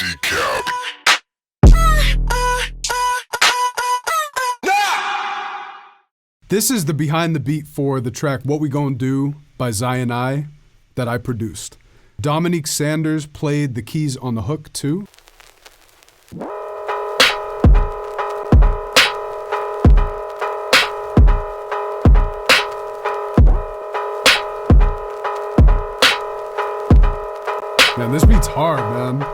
DECAP. This is the behind the beat for the track What We Gon' Do by Zion I that I produced. Dominique Sanders played the keys on the hook too. Man, this beat's hard, man.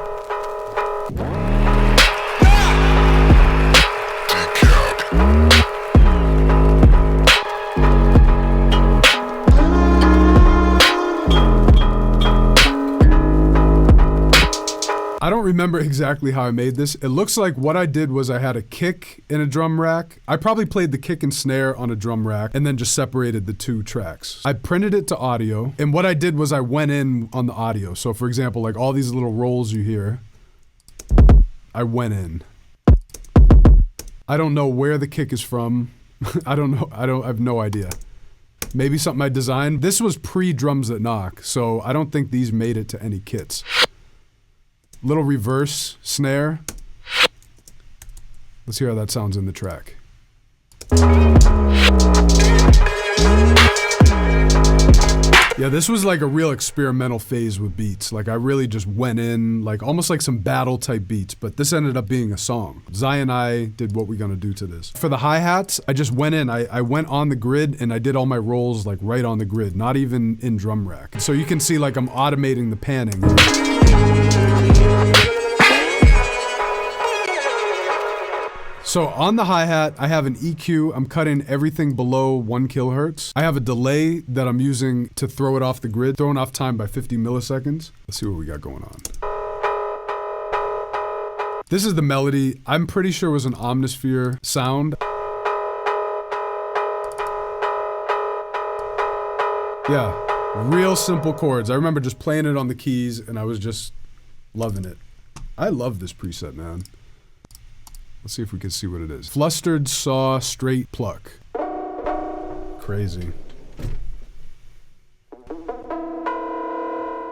I don't remember exactly how I made this. It looks like what I did was I had a kick in a drum rack. I probably played the kick and snare on a drum rack and then just separated the two tracks. I printed it to audio, and what I did was I went in on the audio. So for example, like all these little rolls you hear, I went in. I don't know where the kick is from. I don't know. I have no idea. Maybe something I designed. This was pre-Drums That Knock, so I don't think these made it to any kits. Little reverse snare. Let's hear how that sounds in the track. Yeah, this was like a real experimental phase with beats. Like I really just went in, like almost like some battle type beats, but this ended up being a song. Zion I did What We Gonna Do to this. For the hi-hats, I just went in, I went on the grid and I did all my rolls like right on the grid, not even in drum rack. So you can see like I'm automating the panning. So on the hi-hat, I have an EQ. I'm cutting everything below 1 kilohertz. I have a delay that I'm using to throw it off the grid, throwing off time by 50 milliseconds. Let's see what we got going on. This is the melody. I'm pretty sure it was an Omnisphere sound. Yeah, real simple chords. I remember just playing it on the keys and I was just loving it. I love this preset, man. Let's see if we can see what it is. Flustered saw straight pluck. Crazy.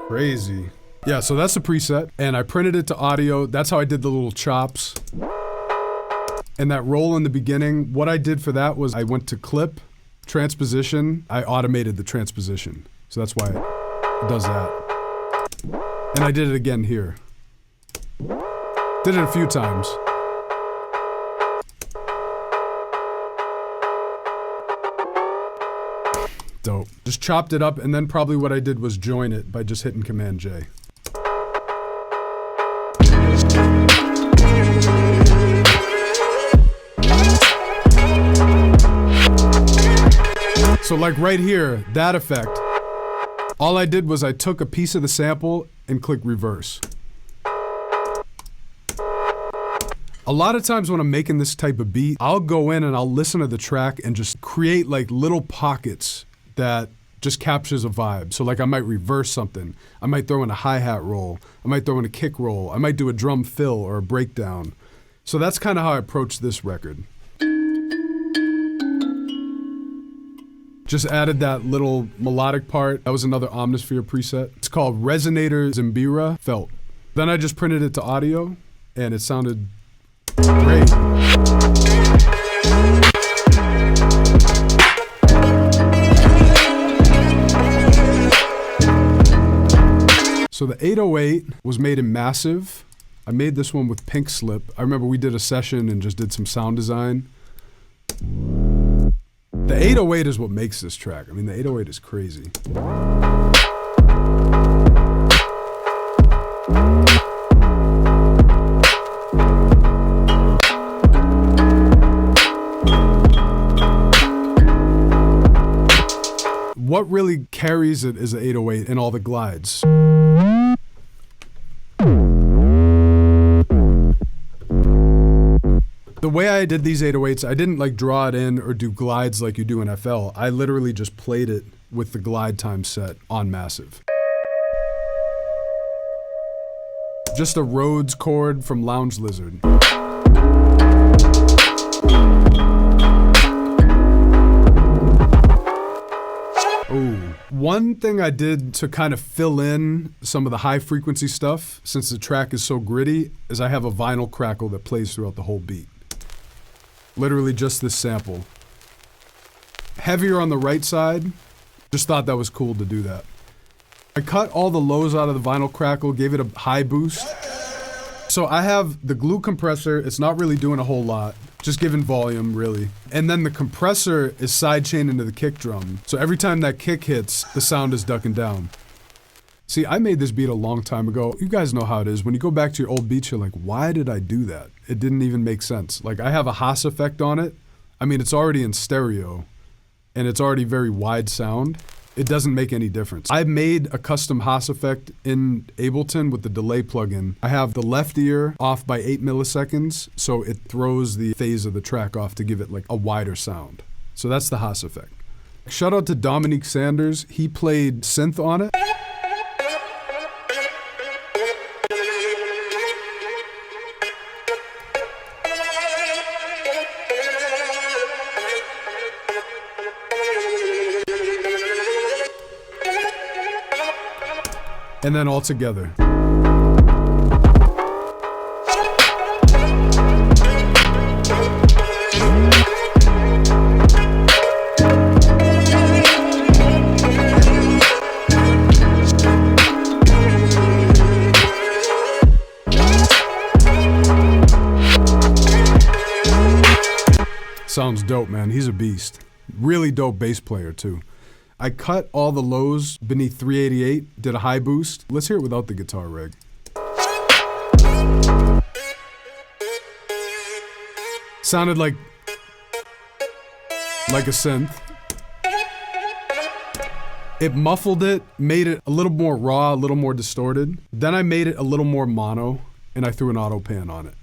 Crazy. Yeah, so that's the preset, and I printed it to audio. That's how I did the little chops. And that roll in the beginning, what I did for that was I went to clip, transposition. I automated the transposition. So that's why it does that. And I did it again here. Did it a few times. Dope. Just chopped it up, and then probably what I did was join it by just hitting Command J. So like right here, that effect, all I did was I took a piece of the sample and clicked reverse. A lot of times when I'm making this type of beat, I'll go in and I'll listen to the track and just create like little pockets that just captures a vibe. So like I might reverse something. I might throw in a hi-hat roll. I might throw in a kick roll. I might do a drum fill or a breakdown. So that's kind of how I approach this record. Just added that little melodic part. That was another Omnisphere preset. It's called Resonator Zimbira Felt. Then I just printed it to audio and it sounded great. So the 808 was made in Massive. I made this one with Pink Slip. I remember we did a session and just did some sound design. The 808 is what makes this track. I mean, the 808 is crazy. What really carries it is the 808 and all the glides. The way I did these 808s, I didn't like draw it in or do glides like you do in FL. I literally just played it with the glide time set on Massive. Just a Rhodes chord from Lounge Lizard. Ooh. One thing I did to kind of fill in some of the high frequency stuff, since the track is so gritty, is I have a vinyl crackle that plays throughout the whole beat. Literally just this sample. Heavier on the right side, just thought that was cool to do that. I cut all the lows out of the vinyl crackle, gave it a high boost. So I have the glue compressor, it's not really doing a whole lot, just giving volume, really. And then the compressor is sidechained into the kick drum. So every time that kick hits, the sound is ducking down. See, I made this beat a long time ago. You guys know how it is. When you go back to your old beats, you're like, why did I do that? It didn't even make sense. Like, I have a Haas effect on it. I mean, it's already in stereo, and it's already very wide sound. It doesn't make any difference. I made a custom Haas effect in Ableton with the delay plugin. I have the left ear off by 8 milliseconds, so it throws the phase of the track off to give it like a wider sound. So that's the Haas effect. Shout out to Dominique Sanders. He played synth on it. And then all together. Sounds dope, man. He's a beast. Really dope bass player, too. I cut all the lows beneath 388, did a high boost. Let's hear it without the guitar rig. Sounded like a synth. It muffled it, made it a little more raw, a little more distorted. Then I made it a little more mono, and I threw an auto pan on it.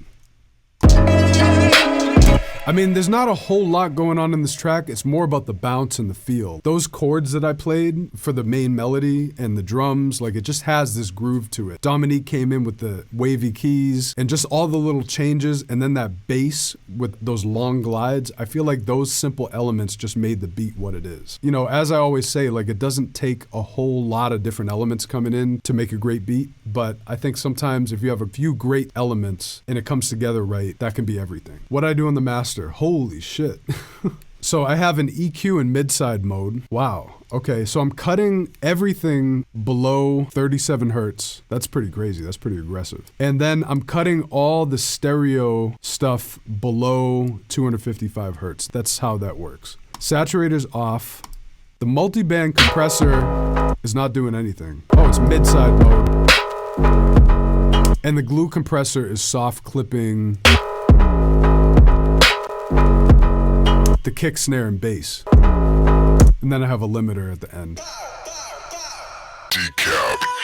I mean, there's not a whole lot going on in this track. It's more about the bounce and the feel. Those chords that I played for the main melody and the drums, like, it just has this groove to it. Dominique came in with the wavy keys and just all the little changes, and then that bass with those long glides. I feel like those simple elements just made the beat what it is. You know, as I always say, like, it doesn't take a whole lot of different elements coming in to make a great beat, but I think sometimes if you have a few great elements and it comes together right, that can be everything. What I do on the master, holy shit. So I have an EQ in mid-side mode. Wow. Okay, so I'm cutting everything below 37 hertz. That's pretty crazy. That's pretty aggressive. And then I'm cutting all the stereo stuff below 255 hertz. That's how that works. Saturator's off. The multi-band compressor is not doing anything. Oh, it's mid-side mode. And the glue compressor is soft clipping the kick, snare, and bass. And then I have a limiter at the end. DECAP.